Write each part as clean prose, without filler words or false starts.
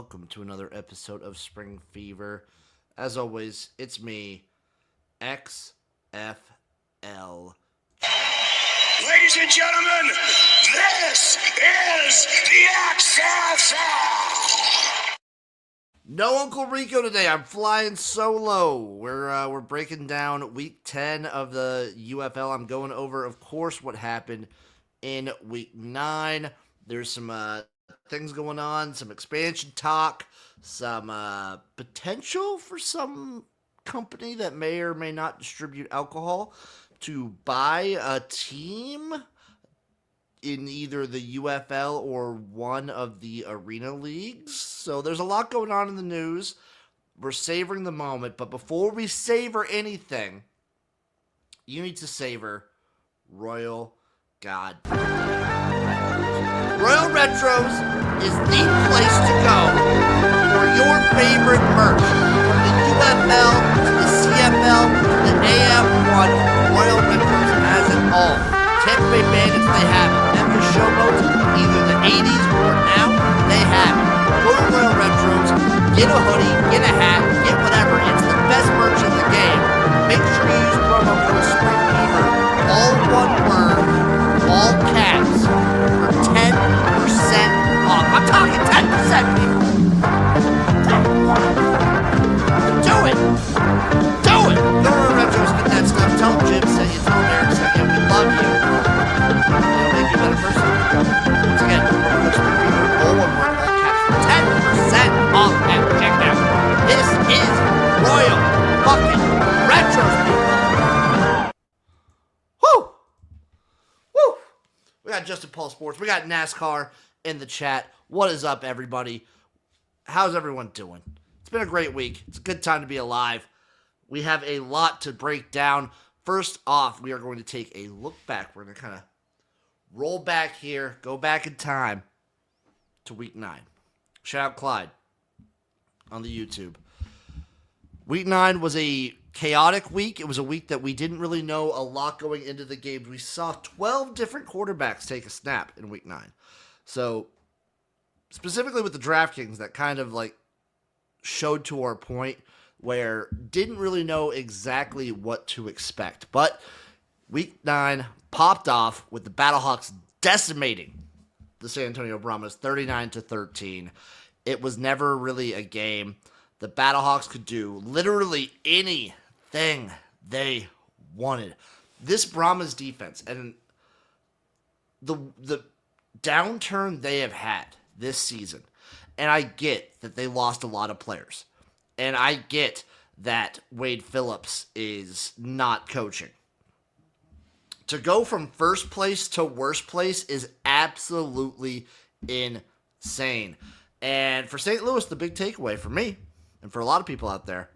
welcome to another episode of Spring Fever. As always, it's me, XFL. Ladies and gentlemen, this is the XFL! No Uncle Rico today. I'm flying solo. We're breaking down Week 10 of the UFL. I'm going over, of course, what happened in Week 9. There's some things going on, some expansion talk, some potential for some company that may or may not distribute alcohol to buy a team in either the UFL or one of the arena leagues. So there's a lot going on in the news. We're savoring the moment, but before we savor anything, you need to savor Royal God. Royal Retros is the place to go for your favorite merch. From the UFL to the CFL to the AM1, Royal Retros has it all. Tampa Bay Bandits, they have it. Memphis Showboats, either the 80s or now, they have it. Go to Royal Retros, get a hoodie, get a hat, get whatever. It's the best merch in the game. Make sure you use promo code SPRINGFEVER, all one word, all caps, for 10% off. I'm talking 10%, people. Do it. Do it. Go to Royal Retros, get that stuff. Tell them Jim sent you. Tell them Eric sent you. We love you. It'll make you a better person. Once again, all one word, all caps, for 10% off at checkout. This is Royal fucking Retros, people. Woo! Woo! We got Justin Paul Sports. We got NASCAR in the chat. What is up, everybody? How's everyone doing? It's been a great week. It's a good time to be alive. We have a lot to break down. First off, we are going to take a look back. We're going to kind of roll back here, go back in time to Week 9. Shout out Clyde on the YouTube. Week 9 was a chaotic week. It was a week that we didn't really know a lot going into the games. We saw 12 different quarterbacks take a snap in Week 9. So, specifically with the DraftKings, that kind of like showed to our point where didn't really know exactly what to expect. But Week 9 popped off with the Battlehawks decimating the San Antonio Brahmas 39-13. It was never really a game. The Battlehawks could do literally anything they wanted. This Brahmas defense and the downturn they have had this season, and I get that they lost a lot of players, and I get that Wade Phillips is not coaching. To go from first place to worst place is absolutely insane. And for St. Louis, the big takeaway for me, and for a lot of people out there,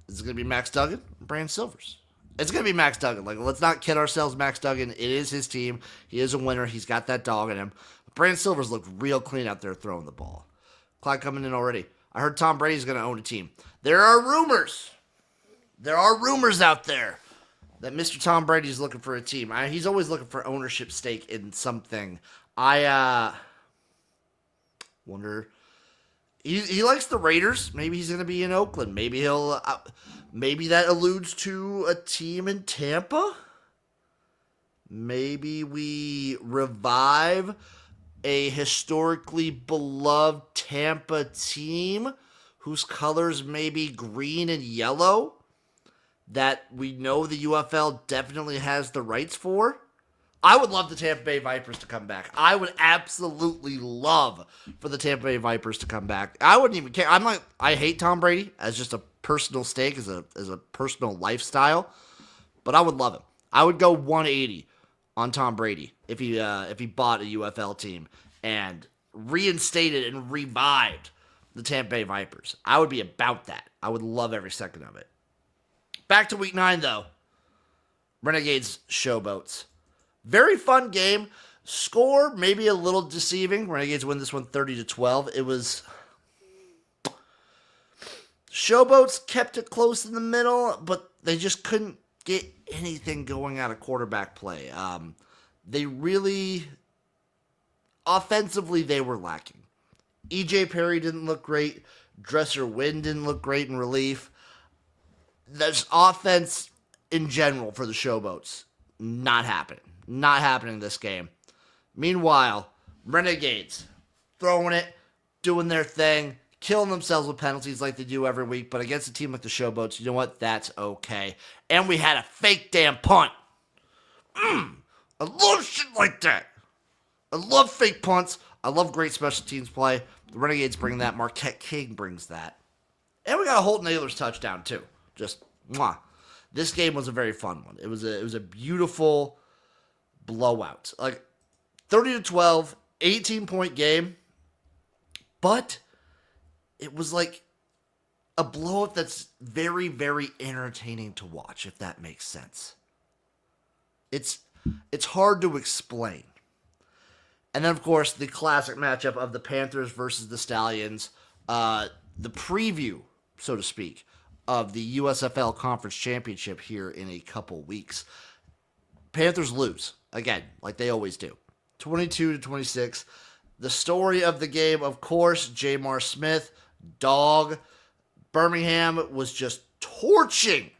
is it going to be Max Duggan and Brandon Silvers? It's going to be Max Duggan. Like, let's not kid ourselves. Max Duggan, it is his team. He is a winner. He's got that dog in him. But Brandon Silvers looked real clean out there throwing the ball. Clyde coming in already. I heard Tom Brady's going to own a team. There are rumors. There are rumors out there that Mr. Tom Brady's looking for a team. He's always looking for ownership stake in something. I wonder. He likes the Raiders. Maybe he's going to be in Oakland. Maybe maybe that alludes to a team in Tampa. Maybe we revive a historically beloved Tampa team whose colors may be green and yellow that we know the UFL definitely has the rights for. I would love the Tampa Bay Vipers to come back. I would absolutely love for the Tampa Bay Vipers to come back. I wouldn't even care. I hate Tom Brady as just a personal stake, as a personal lifestyle, but I would love him. I would go 180 on Tom Brady if he bought a UFL team and reinstated and revived the Tampa Bay Vipers. I would be about that. I would love every second of it. Back to Week 9, though. Renegades Showboats. Very fun game. Score maybe a little deceiving. Renegades win this one 30-12. It was Showboats kept it close in the middle, but they just couldn't get anything going out of quarterback play. They really, offensively, they were lacking. EJ Perry didn't look great. Dresser Wynn didn't look great in relief. There's offense in general for the Showboats. Not happening. Not happening this game. Meanwhile, Renegades throwing it, doing their thing, killing themselves with penalties like they do every week, but against a team like the Showboats, you know what? That's okay. And we had a fake damn punt. I love shit like that. I love fake punts. I love great special teams play. The Renegades bring that. Marquette King brings that. And we got a Holt Naylor's touchdown, too. Just, mwah. This game was a very fun one. It was a beautiful blowout. Like, 30-12, 18-point game. But it was like a blowout that's very, very entertaining to watch, if that makes sense. It's hard to explain. And then, of course, the classic matchup of the Panthers versus the Stallions. The preview, so to speak, of the USFL Conference Championship here in a couple weeks. Panthers lose, again, like they always do. 22-26. The story of the game, of course, Jamar Smith, dog. Birmingham was just torching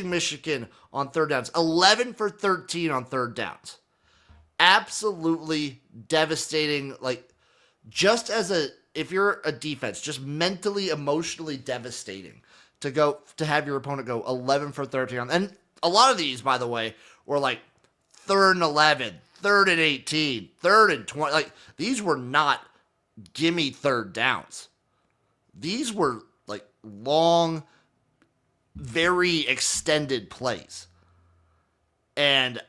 Michigan on third downs. 11 for 13 on third downs. Absolutely devastating. Like, just as if you're a defense, just mentally, emotionally devastating to have your opponent go 11 for 13. And a lot of these, by the way, were like 3rd and 11, 3rd and 18, 3rd and 20. Like, these were not gimme third downs. These were like long, very extended plays. And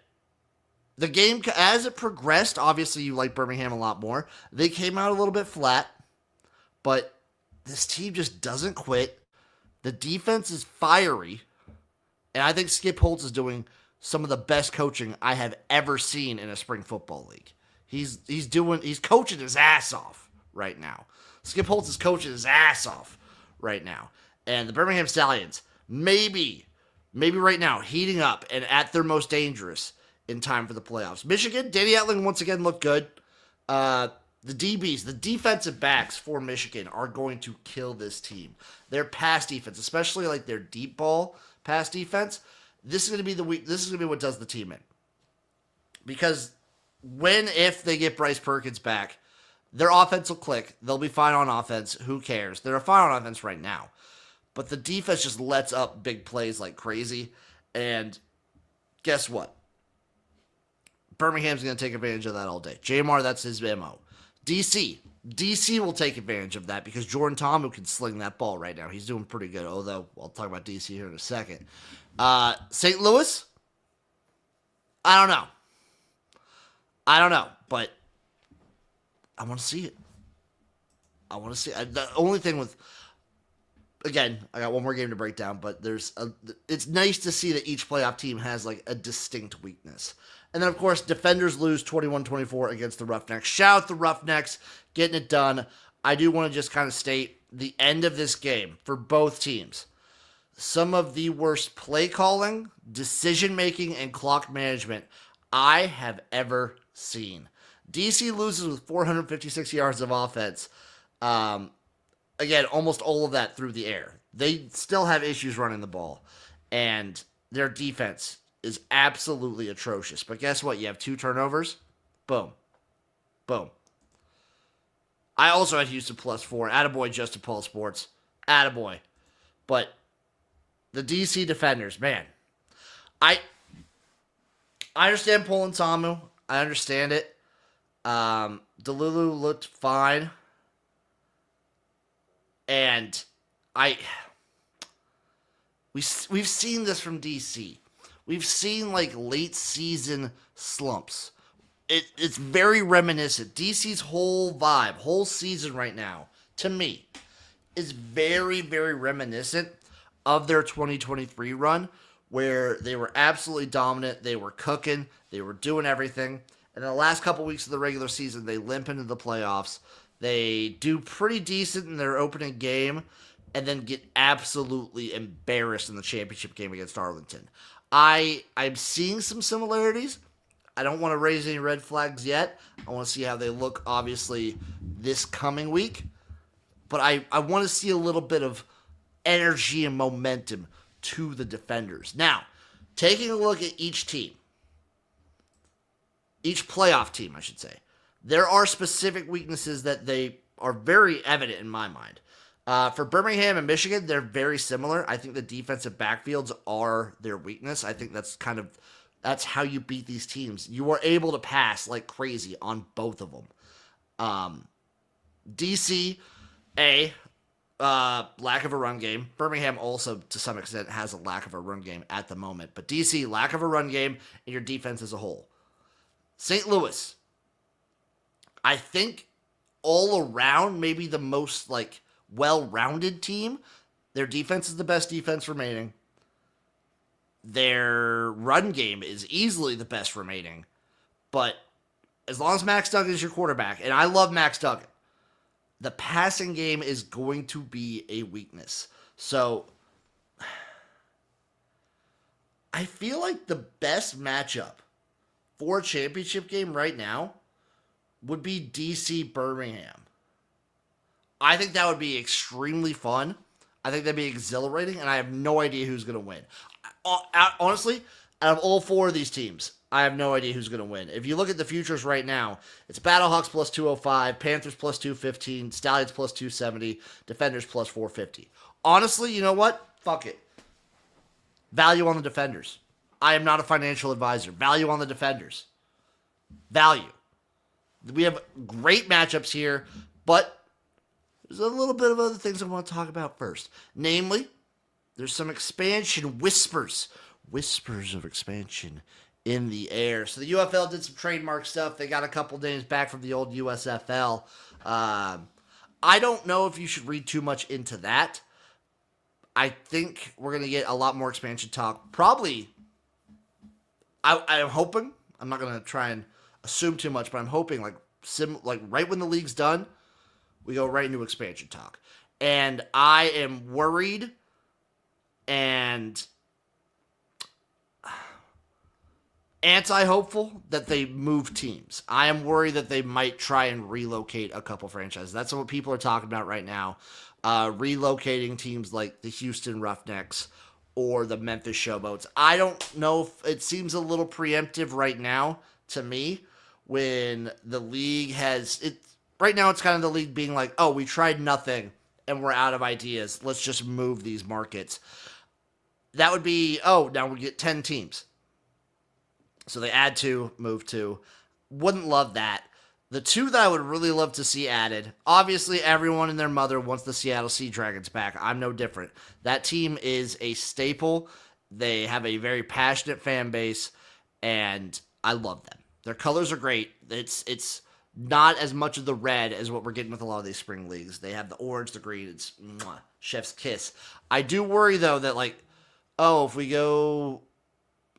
the game, as it progressed, obviously you like Birmingham a lot more. They came out a little bit flat, but this team just doesn't quit. The defense is fiery, and I think Skip Holtz is doing some of the best coaching I have ever seen in a spring football league. He's coaching his ass off right now. Skip Holtz is coaching his ass off right now. And the Birmingham Stallions, maybe right now, heating up and at their most dangerous in time for the playoffs. Michigan, Danny Etling once again looked good. The DBs, the defensive backs for Michigan are going to kill this team. Their pass defense, especially like their deep ball pass defense, this is going to be what does the team in. Because if they get Bryce Perkins back, their offense will click. They'll be fine on offense. Who cares? They're fine on offense right now. But the defense just lets up big plays like crazy. And guess what? Birmingham's going to take advantage of that all day. Jamar, that's his MO. DC will take advantage of that because Jordan Tomu can sling that ball right now. He's doing pretty good, although I'll talk about DC here in a second. St. Louis? I don't know, but I want to see it. The only thing with, again, I got one more game to break down, but it's nice to see that each playoff team has like a distinct weakness. And then, of course, defenders lose 21-24 against the Roughnecks. Shout out the Roughnecks, getting it done. I do want to just kind of state the end of this game for both teams. Some of the worst play calling, decision-making, and clock management I have ever seen. DC loses with 456 yards of offense. Again, almost all of that through the air. They still have issues running the ball. And their defense is absolutely atrocious. But guess what? You have 2 turnovers. Boom. Boom. I also had Houston +4. Attaboy, Justin Paul Sports. Attaboy. But the DC defenders, man. I understand pulling Tomu. I understand it. Delulu looked fine. And we've seen this from DC. We've seen like late season slumps. It's very reminiscent. DC's whole vibe, whole season right now, to me, is very, very reminiscent of their 2023 run, where they were absolutely dominant. They were cooking. They were doing everything. And the last couple weeks of the regular season, they limp into the playoffs. They do pretty decent in their opening game, and then get absolutely embarrassed in the championship game against Arlington. I'm seeing some similarities. I don't want to raise any red flags yet. I want to see how they look, obviously, this coming week, but I want to see a little bit of energy and momentum to the Defenders. Now, taking a look at each team, each playoff team, I should say, there are specific weaknesses that they are very evident in my mind. For Birmingham and Michigan, they're very similar. I think the defensive backfields are their weakness. I think that's how you beat these teams. You are able to pass like crazy on both of them. DC, lack of a run game. Birmingham also, to some extent, has a lack of a run game at the moment. But DC, lack of a run game, and your defense as a whole. St. Louis, I think all around, maybe the most like well-rounded team. Their defense is the best defense remaining. Their run game is easily the best remaining. But as long as Max Duggan is your quarterback, and I love Max Duggan, the passing game is going to be a weakness. So I feel like the best matchup for a championship game right now would be DC Birmingham. I think that would be extremely fun. I think that'd be exhilarating, and I have no idea who's going to win. Honestly, out of all four of these teams, I have no idea who's going to win. If you look at the futures right now, it's Battlehawks plus 205, Panthers plus 215, Stallions plus 270, Defenders plus 450. Honestly, you know what? Fuck it. Value on the Defenders. I am not a financial advisor. Value on the Defenders. Value. We have great matchups here, but there's a little bit of other things I want to talk about first. Namely, there's some expansion whispers of expansion in the air. So the UFL did some trademark stuff. They got a couple names back from the old USFL. I don't know if you should read too much into that. I think we're going to get a lot more expansion talk. Probably, I'm hoping, I'm not going to try and assume too much, but I'm hoping like right when the league's done, we go right into expansion talk. And I am worried and anti-hopeful that they move teams. I am worried that they might try and relocate a couple franchises. That's what people are talking about right now. Relocating teams like the Houston Roughnecks or the Memphis Showboats. I don't know if it seems a little preemptive right now to me when the league has it. Right now, it's kind of the league being like, oh, we tried nothing and we're out of ideas. Let's just move these markets. That would be, oh, now we get 10 teams. So they add 2, move 2. Wouldn't love that. The 2 that I would really love to see added, obviously everyone and their mother wants the Seattle Sea Dragons back. I'm no different. That team is a staple. They have a very passionate fan base, and I love them. Their colors are great. It's not as much of the red as what we're getting with a lot of these spring leagues. They have the orange, the green. It's chef's kiss. I do worry, though, that, like, oh, if we go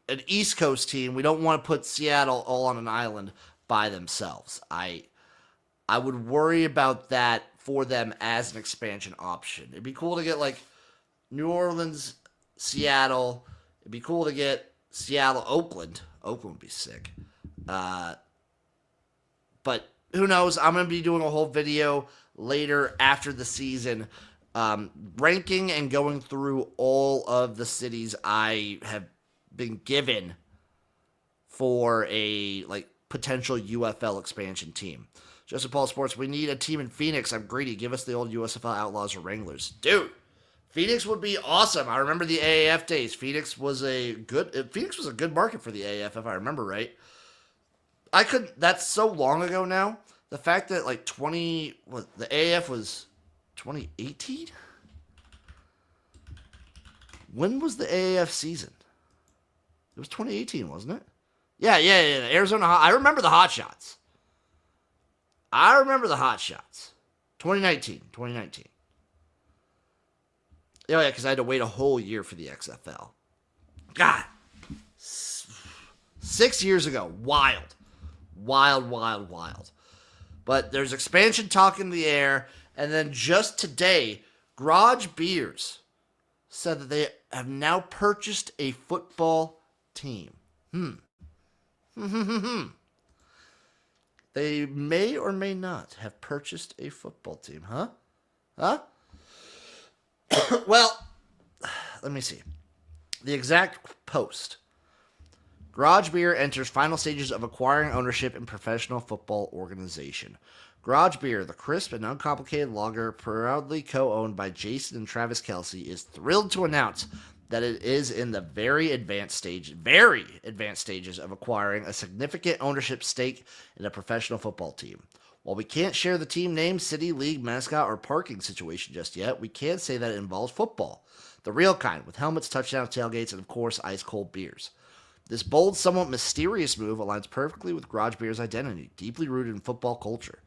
an East Coast team, we don't want to put Seattle all on an island by themselves. I would worry about that for them as an expansion option. It'd be cool to get, like, New Orleans, Seattle. It'd be cool to get Seattle, Oakland. Oakland would be sick. But who knows? I'm going to be doing a whole video later after the season ranking and going through all of the cities I have been given for a potential UFL expansion team. Joseph Paul Sports, we need a team in Phoenix. I'm greedy. Give us the old USFL Outlaws or Wranglers. Dude, Phoenix would be awesome. I remember the AAF days. Phoenix was a good market for the AAF, if I remember right. That's so long ago now. The fact that the AAF was 2018? When was the AAF season? It was 2018, wasn't it? Yeah. Arizona. I remember the Hot Shots. 2019. Oh, yeah, because I had to wait a whole year for the XFL. God. 6 years ago. Wild. But there's expansion talk in the air. And then just today, Garage Beers said that they have now purchased a football team. They may or may not have purchased a football team, huh? Huh? Well, let me see. The exact post. Garage Beer enters final stages of acquiring ownership in professional football organization. Garage Beer, the crisp and uncomplicated lager proudly co-owned by Jason and Travis Kelsey, is thrilled to announce that it is in the very advanced stages of acquiring a significant ownership stake in a professional football team. While we can't share the team name, city, league, mascot, or parking situation just yet, we can say that it involves football. The real kind, with helmets, touchdowns, tailgates, and of course, ice-cold beers. This bold, somewhat mysterious move aligns perfectly with Garage Beer's identity, deeply rooted in football culture.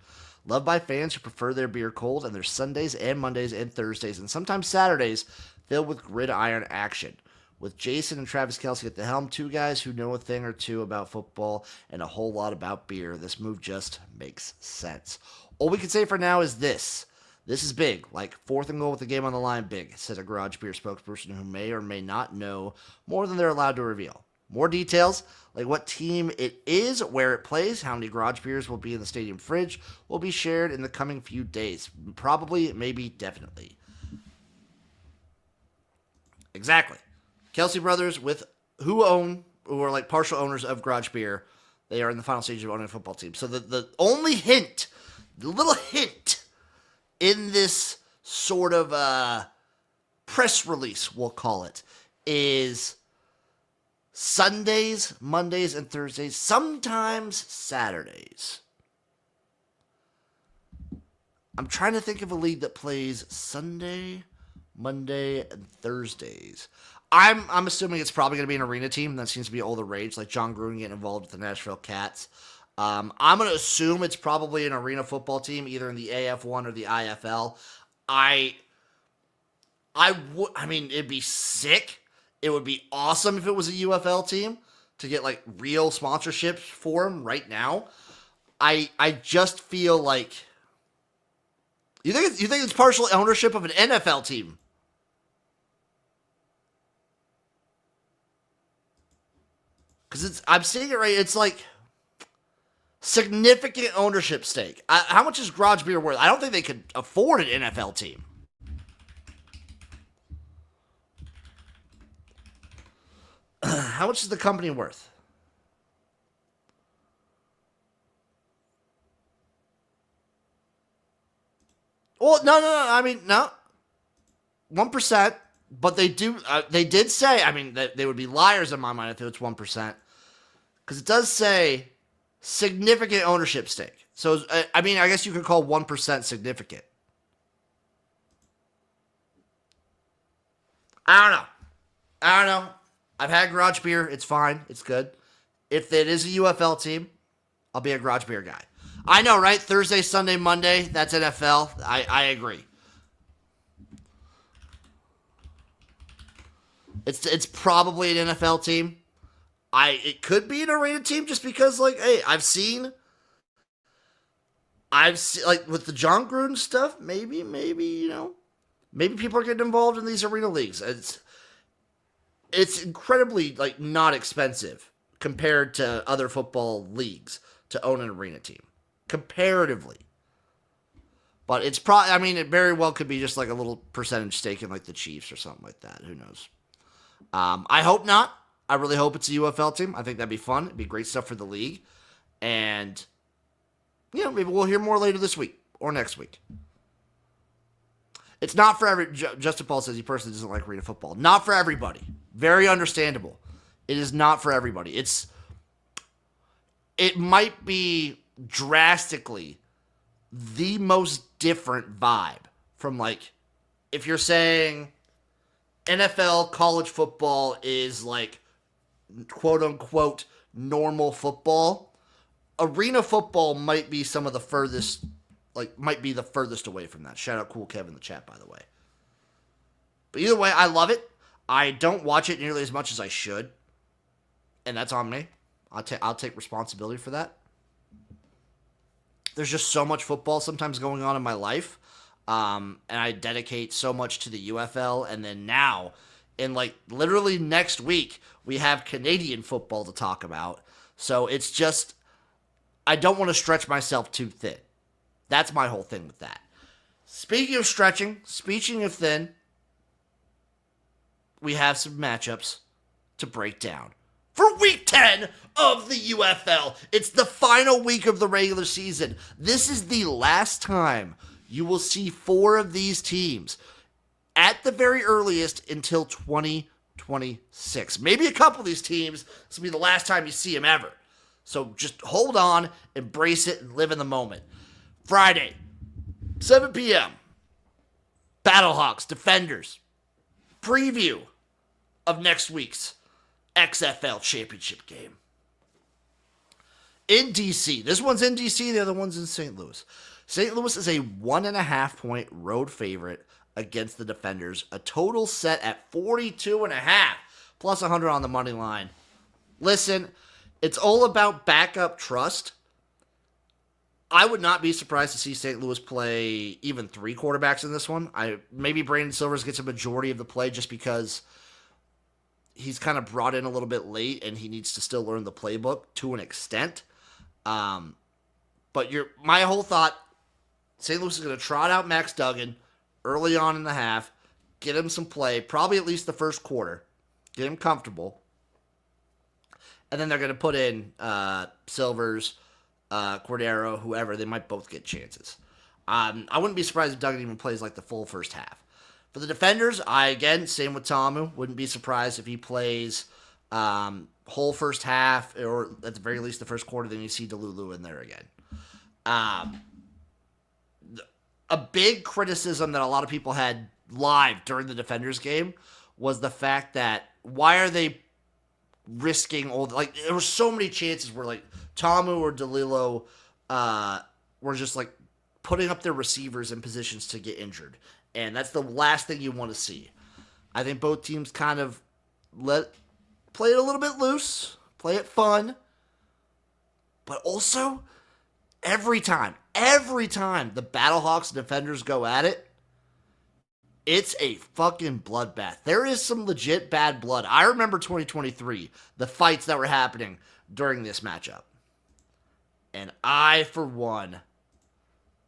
Loved by fans who prefer their beer cold, and their Sundays and Mondays and Thursdays, and sometimes Saturdays, filled with gridiron action. With Jason and Travis Kelsey at the helm, two guys who know a thing or two about football and a whole lot about beer, this move just makes sense. All we can say for now is this. This is big, like 4th and goal with the game on the line big, says a Garage Beer spokesperson who may or may not know more than they're allowed to reveal. More details, like what team it is, where it plays, how many Garage Beers will be in the stadium fridge, will be shared in the coming few days. Probably, maybe, definitely. Exactly. Kelsey brothers, who are like partial owners of Garage Beer, they are in the final stage of owning a football team. So the only hint, the little hint in this sort of press release, we'll call it, is Sundays, Mondays, and Thursdays, sometimes Saturdays. I'm trying to think of a league that plays Sunday, Monday, and Thursdays. I'm assuming it's probably going to be an arena team. That seems to be all the rage, like John Gruden getting involved with the Nashville Cats. I'm going to assume it's probably an arena football team, either in the AF1 or the IFL. I mean, it'd be sick. It would be awesome if it was a UFL team to get like real sponsorships for them right now. I just feel like you think it's partial ownership of an NFL team. Because I'm seeing it right. It's like significant ownership stake. How much is Garage Beer worth? I don't think they could afford an NFL team. How much is the company worth? Well, no. I mean, no. 1%. But they did say, I mean, that they would be liars in my mind if it was 1%. Because it does say significant ownership stake. So, I mean, I guess you could call 1% significant. I don't know. I've had Garage Beer. It's fine. It's good. If it is a UFL team, I'll be a Garage Beer guy. I know, right? Thursday, Sunday, Monday, that's NFL. I agree. It's probably an NFL team. It could be an arena team just because, like, hey, I've seen like with the John Gruden stuff, maybe maybe people are getting involved in these arena leagues. It's incredibly like not expensive compared to other football leagues to own an arena team, comparatively. But it's probably, I mean, it very well could be just like a little percentage stake in like the Chiefs or something like that. Who knows? I hope not. I really hope it's a UFL team. I think that'd be fun. It'd be great stuff for the league. And, maybe we'll hear more later this week or next week. It's not for every... Justin Paul says he personally doesn't like arena football. Not for everybody. Very understandable. It is not for everybody. It might be drastically the most different vibe from, like, if you're saying NFL college football is like quote unquote normal football, arena football might be some of the furthest, might be the furthest away from that. Shout out Cool Kev in the chat, by the way. But either way, I love it. I don't watch it nearly as much as I should, and that's on me. I'll take responsibility for that. There's just so much football sometimes going on in my life. And I dedicate so much to the UFL, and then now, in like literally next week, we have Canadian football to talk about. So it's just, I don't want to stretch myself too thin. That's my whole thing with that. Speaking of stretching, speaking of thin, we have some matchups to break down. For week 10 of the UFL, it's the final week of the regular season. This is the last time you will see 4 of these teams at the very earliest until 2026. Maybe a couple of these teams, this will be the last time you see them ever. So just hold on, embrace it, and live in the moment. Friday, 7 p.m., Battlehawks, Defenders, preview of next week's XFL championship game. In D.C. This one's in D.C., the other one's in St. Louis. St. Louis is a 1.5-point road favorite against the Defenders. A total set at 42.5, plus 100 on the money line. Listen, it's all about backup trust. I would not be surprised to see St. Louis play even 3 quarterbacks in this one. Maybe Brandon Silvers gets a majority of the play just because he's kind of brought in a little bit late and he needs to still learn the playbook to an extent. But my whole thought, St. Louis is going to trot out Max Duggan early on in the half, get him some play, probably at least the first quarter, get him comfortable. And then they're going to put in Silvers, Cordero, whoever. They might both get chances. I wouldn't be surprised if Duggan even plays like the full first half. For the Defenders, again, same with Tamu. Wouldn't be surprised if he plays whole first half, or at the very least the first quarter, then you see Delulu in there again. A big criticism that a lot of people had live during the Defenders game was the fact that why are they risking all there were so many chances where like Tamu or DeLillo were just like putting up their receivers in positions to get injured, and that's the last thing you want to see. I think both teams kind of play it a little bit loose, play it fun, but also every time the Battlehawks and Defenders go at it, it's a fucking bloodbath. There is some legit bad blood. I remember 2023, the fights that were happening during this matchup. And I, for one,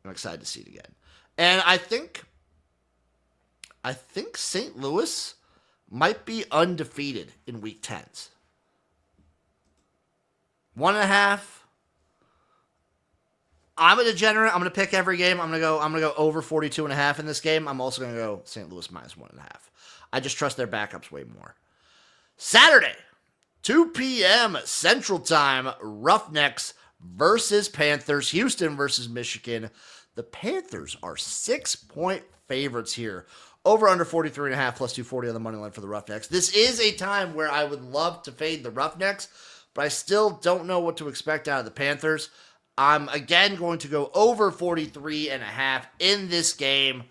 am excited to see it again. And I think St. Louis might be undefeated in week 10s. 1.5. I'm a degenerate. I'm going to pick every game. I'm going to go over 42.5 in this game. I'm also going to go St. Louis minus 1.5. I just trust their backups way more. Saturday, 2 p.m. Central Time, Roughnecks versus Panthers. Houston versus Michigan. The Panthers are 6-point favorites here. Over under 43.5 plus 240 on the money line for the Roughnecks. This is a time where I would love to fade the Roughnecks, but I still don't know what to expect out of the Panthers. I'm, again, going to go over 43.5 in this game.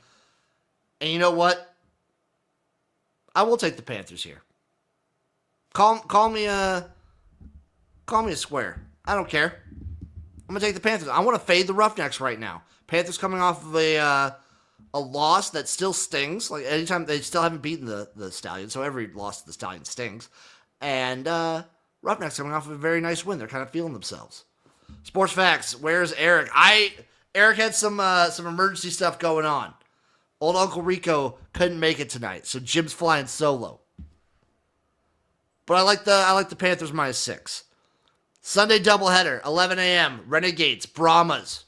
And you know what? I will take the Panthers here. Call me a square. I don't care. I'm going to take the Panthers. I want to fade the Roughnecks right now. Panthers coming off of a loss that still stings. Like, anytime they still haven't beaten the Stallions, so every loss to the Stallions stings. And Roughnecks coming off of a very nice win. They're kind of feeling themselves. Sports Facts, where's Eric? Eric had some emergency stuff going on. Old Uncle Rico couldn't make it tonight, so Jim's flying solo. But I like the Panthers minus 6. Sunday doubleheader, 11 a.m. Renegades, Brahmas.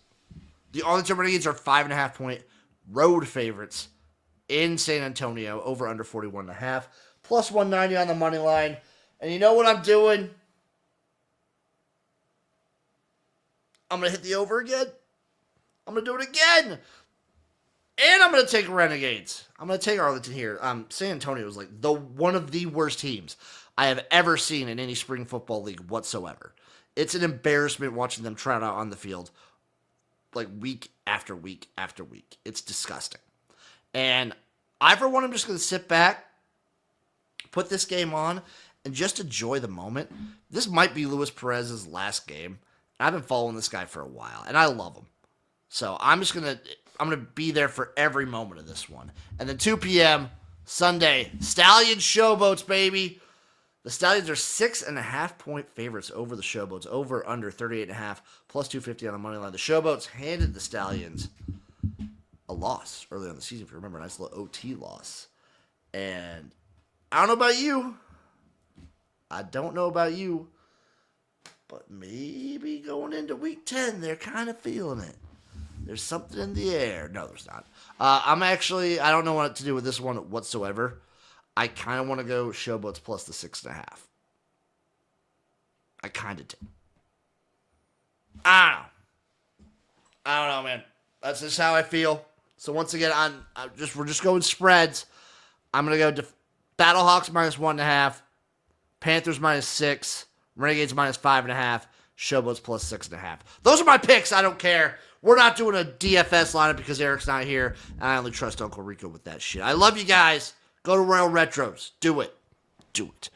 The Arlington Renegades are 5.5-point road favorites in San Antonio, over under 41.5, plus 190 on the money line. And you know what I'm doing? I'm going to hit the over again. I'm going to do it again. And I'm going to take Renegades. I'm going to take Arlington here. San Antonio is like one of the worst teams I have ever seen in any spring football league whatsoever. It's an embarrassment watching them trot out on the field like week after week after week. It's disgusting. And I, for one, I'm just going to sit back, put this game on, and just enjoy the moment. This might be Luis Perez's last game. I've been following this guy for a while, and I love him. So I'm gonna be there for every moment of this one. And then 2 p.m. Sunday, Stallion Showboats, baby. The Stallions are 6.5-point favorites over the Showboats. Over under 38.5 plus 250 on the money line. The Showboats handed the Stallions a loss early on the season. If you remember, a nice little OT loss. And I don't know about you. But maybe going into week 10, they're kind of feeling it. There's something in the air. No, there's not. I don't know what to do with this one whatsoever. I kind of want to go Showboats plus the 6.5. I kind of do. I don't know, man. That's just how I feel. So once again, we're just going spreads. I'm gonna go Battlehawks minus 1.5, Panthers minus 6, Renegades minus 5.5, Showboats plus 6.5. Those are my picks. I don't care. We're not doing a DFS lineup because Eric's not here, and I only trust Uncle Rico with that shit. I love you guys. Go to Royal Retros. Do it. Do it.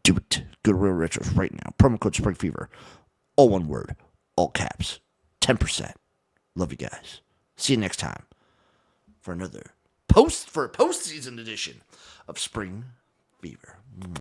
Do it. Go to Royal Retros right now. Promo code SpringFever. All one word. All caps. 10%. Love you guys. See you next time for another postseason edition of Spring Fever.